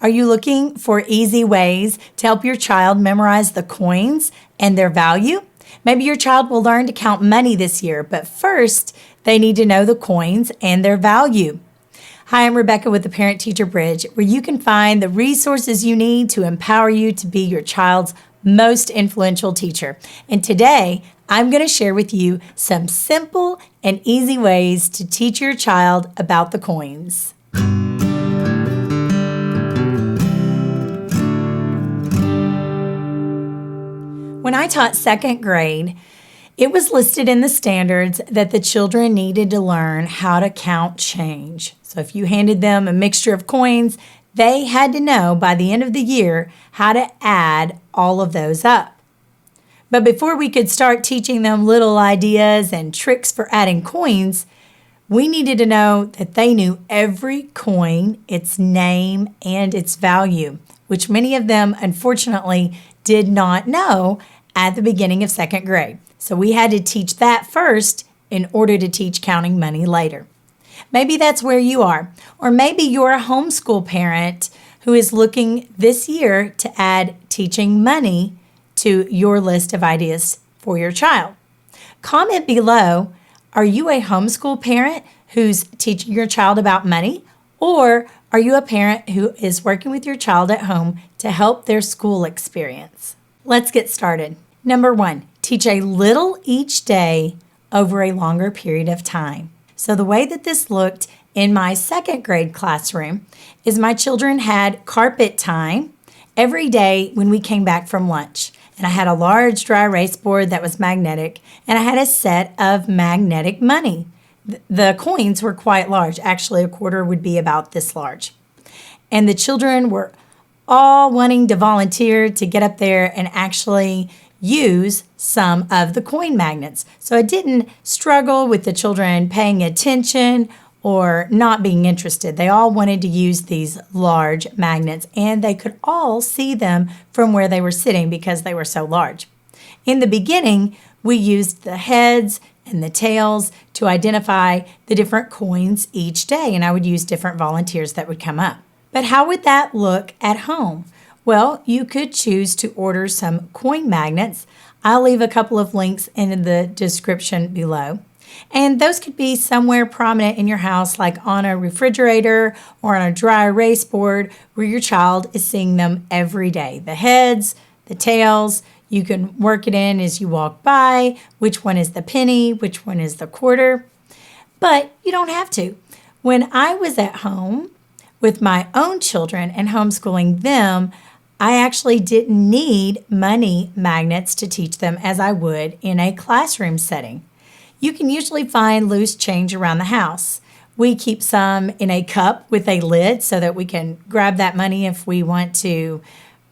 Are you looking for easy ways to help your child memorize the coins and their value? Maybe your child will learn to count money this year, but first they need to know the coins and their value. Hi, I'm Rebecca with the Parent Teacher Bridge, where you can find the resources you need to empower you to be your child's most influential teacher. And today, I'm going to share with you some simple and easy ways to teach your child about the coins. When I taught second grade, it was listed in the standards that the children needed to learn how to count change. So if you handed them a mixture of coins, they had to know by the end of the year how to add all of those up. But before we could start teaching them little ideas and tricks for adding coins, we needed to know that they knew every coin, its name, and its value, which many of them unfortunately did not know at the beginning of second grade. So we had to teach that first in order to teach counting money later. Maybe that's where you are. Or maybe you're a homeschool parent who is looking this year to add teaching money to your list of ideas for your child. Comment below, are you a homeschool parent who's teaching your child about money? Or are you a parent who is working with your child at home to help their school experience? Let's get started. Number 1, teach a little each day over a longer period of time. So the way that this looked in my second grade classroom is my children had carpet time every day when we came back from lunch. And I had a large dry erase board that was magnetic, and I had a set of magnetic money. The coins were quite large. Actually, a quarter would be about this large. And the children were all wanting to volunteer to get up there and actually use some of the coin magnets. So I didn't struggle with the children paying attention or not being interested. They all wanted to use these large magnets, and they could all see them from where they were sitting because they were so large. In the beginning, we used the heads and the tails to identify the different coins each day, and I would use different volunteers that would come up. But how would that look at home? Well, you could choose to order some coin magnets. I'll leave a couple of links in the description below. And those could be somewhere prominent in your house, like on a refrigerator or on a dry erase board where your child is seeing them every day. The heads, the tails, you can work it in as you walk by, which one is the penny, which one is the quarter. But you don't have to. When I was at home with my own children and homeschooling them, I actually didn't need money magnets to teach them as I would in a classroom setting. You can usually find loose change around the house. We keep some in a cup with a lid so that we can grab that money if we want to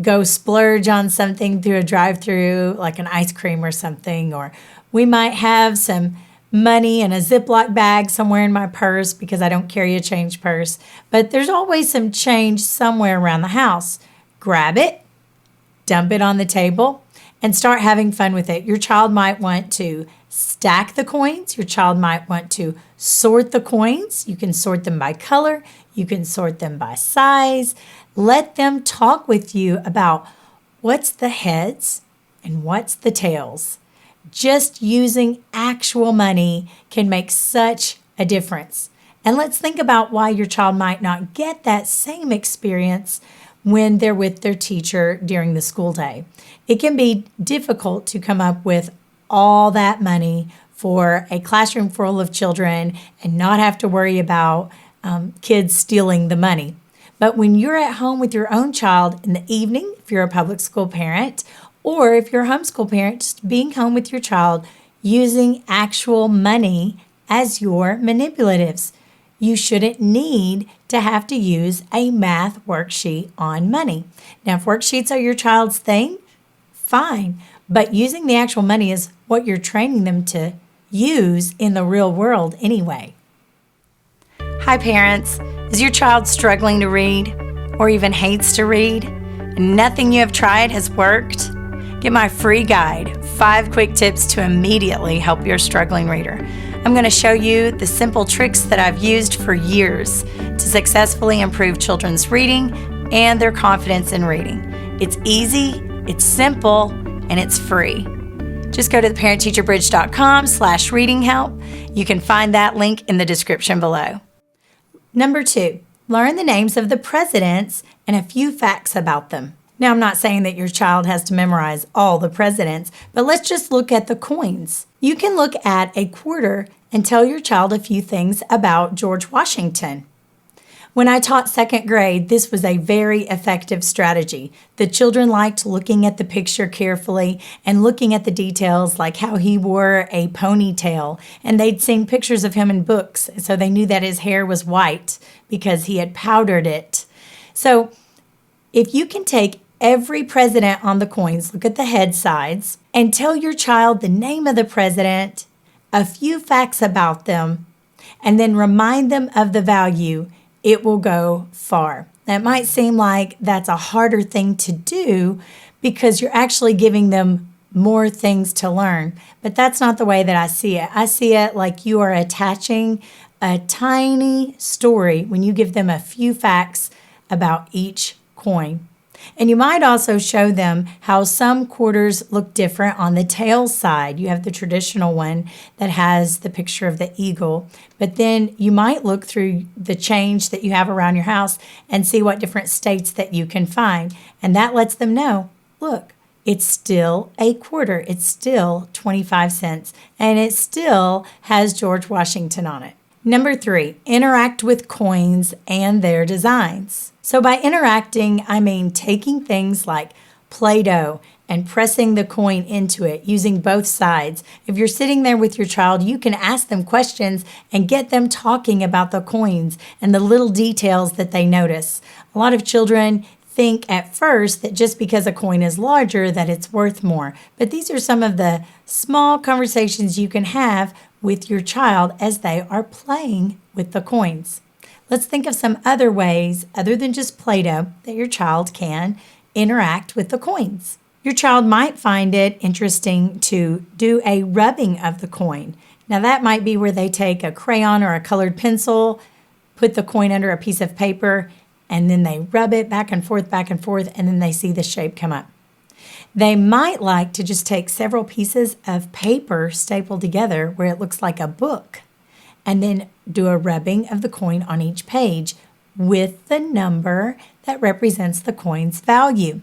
go splurge on something through a drive-through, like an ice cream or something. Or we might have some money in a Ziploc bag somewhere in my purse because I don't carry a change purse. But there's always some change somewhere around the house. Grab it, dump it on the table, and start having fun with it. Your child might want to stack the coins. Your child might want to sort the coins. You can sort them by color. You can sort them by size. Let them talk with you about what's the heads and what's the tails. Just using actual money can make such a difference. And let's think about why your child might not get that same experience when they're with their teacher during the school day. It can be difficult to come up with all that money for a classroom full of children and not have to worry about kids stealing the money. But when you're at home with your own child in the evening, if you're a public school parent, or if you're a homeschool parent, just being home with your child, using actual money as your manipulatives. You shouldn't need to have to use a math worksheet on money. Now, if worksheets are your child's thing, fine. But using the actual money is what you're training them to use in the real world anyway. Hi, parents. Is your child struggling to read or even hates to read? And nothing you have tried has worked? Get my free guide, 5 quick tips to immediately help your struggling reader. I'm going to show you the simple tricks that I've used for years to successfully improve children's reading and their confidence in reading. It's easy, it's simple, and it's free. Just go to theparentteacherbridge.com/reading help. You can find that link in the description below. Number 2, learn the names of the presidents and a few facts about them. Now, I'm not saying that your child has to memorize all the presidents, but let's just look at the coins. You can look at a quarter and tell your child a few things about George Washington. When I taught second grade, this was a very effective strategy. The children liked looking at the picture carefully and looking at the details, like how he wore a ponytail, and they'd seen pictures of him in books, so they knew that his hair was white because he had powdered it. So if you can take every president on the coins, look at the head sides, and tell your child the name of the president, a few facts about them, and then remind them of the value, it will go far. That might seem like that's a harder thing to do because you're actually giving them more things to learn, but that's not the way that I see it. I see it like you are attaching a tiny story when you give them a few facts about each coin. And you might also show them how some quarters look different on the tail side. You have the traditional one that has the picture of the eagle, but then you might look through the change that you have around your house and see what different states that you can find. And that lets them know, look, it's still a quarter. It's still 25 cents, and it still has George Washington on it. Number 3, interact with coins and their designs. So by interacting, I mean taking things like Play-Doh and pressing the coin into it using both sides. If you're sitting there with your child, you can ask them questions and get them talking about the coins and the little details that they notice. A lot of children think at first that just because a coin is larger that it's worth more. But these are some of the small conversations you can have with your child as they are playing with the coins. Let's think of some other ways, other than just Play-Doh, that your child can interact with the coins. Your child might find it interesting to do a rubbing of the coin. Now that might be where they take a crayon or a colored pencil, put the coin under a piece of paper, and then they rub it back and forth, and then they see the shape come up. They might like to just take several pieces of paper stapled together where it looks like a book, and then do a rubbing of the coin on each page with the number that represents the coin's value.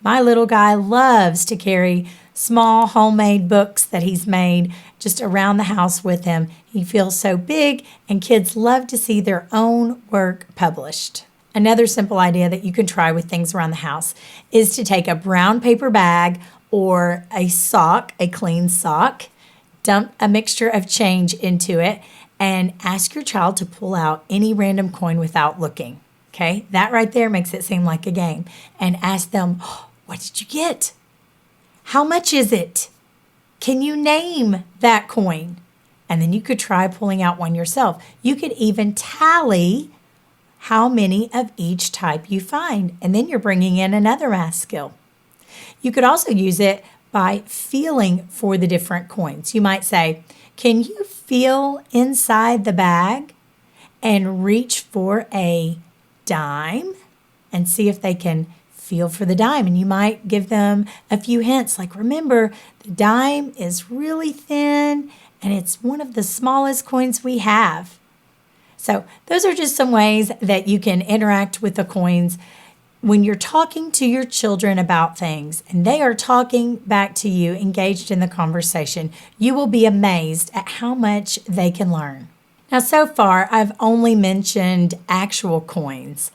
My little guy loves to carry small homemade books that he's made just around the house with him. He feels so big, and kids love to see their own work published. Another simple idea that you can try with things around the house is to take a brown paper bag or a sock, a clean sock, dump a mixture of change into it, and ask your child to pull out any random coin without looking. Okay, that right there makes it seem like a game. And ask them, oh, what did you get? How much is it? Can you name that coin? And then you could try pulling out one yourself. You could even tally how many of each type you find, and then you're bringing in another math skill. You could also use it by feeling for the different coins. You might say, can you feel inside the bag and reach for a dime and see if they can feel for the dime? And you might give them a few hints, like, remember, the dime is really thin and it's one of the smallest coins we have. So those are just some ways that you can interact with the coins when you're talking to your children about things and they are talking back to you, engaged in the conversation. You will be amazed at how much they can learn. Now, so far, I've only mentioned actual coins,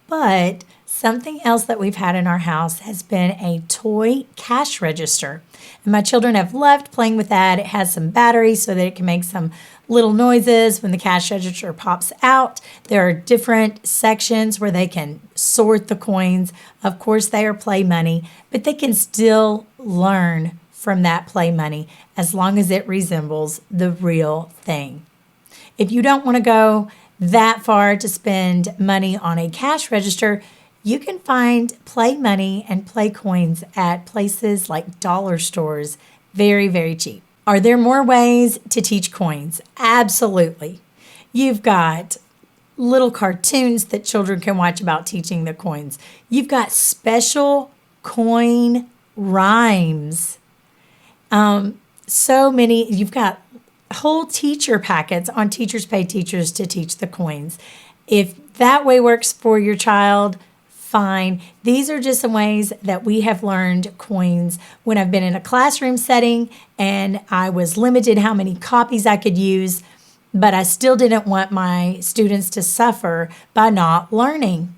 but something else that we've had in our house has been a toy cash register. And my children have loved playing with that. It has some batteries so that it can make some little noises when the cash register pops out. There are different sections where they can sort the coins. Of course, they are play money, but they can still learn from that play money as long as it resembles the real thing. If you don't want to go that far to spend money on a cash register, you can find play money and play coins at places like dollar stores very, very cheap. Are there more ways to teach coins? Absolutely. You've got little cartoons that children can watch about teaching the coins. You've got special coin rhymes. So many, you've got whole teacher packets on Teachers Pay Teachers to teach the coins. If that way works for your child, fine. These are just some ways that we have learned coins when I've been in a classroom setting and I was limited how many copies I could use, but I still didn't want my students to suffer by not learning.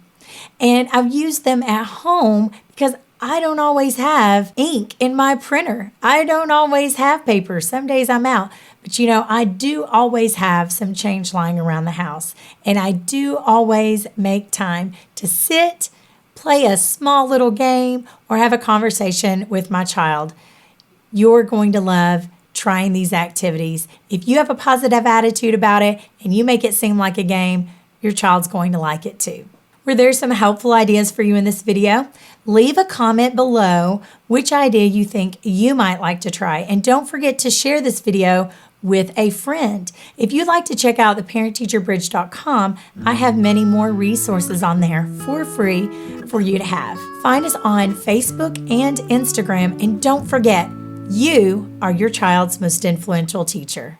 And I've used them at home because I don't always have ink in my printer. I don't always have paper. Some days I'm out. But I do always have some change lying around the house. And I do always make time to sit, play a small little game, or have a conversation with my child. You're going to love trying these activities. If you have a positive attitude about it and you make it seem like a game, your child's going to like it too. Were there some helpful ideas for you in this video? Leave a comment below which idea you think you might like to try. And don't forget to share this video with a friend. If you'd like to check out theparentteacherbridge.com, I have many more resources on there for free for you to have. Find us on Facebook and Instagram. And don't forget, you are your child's most influential teacher.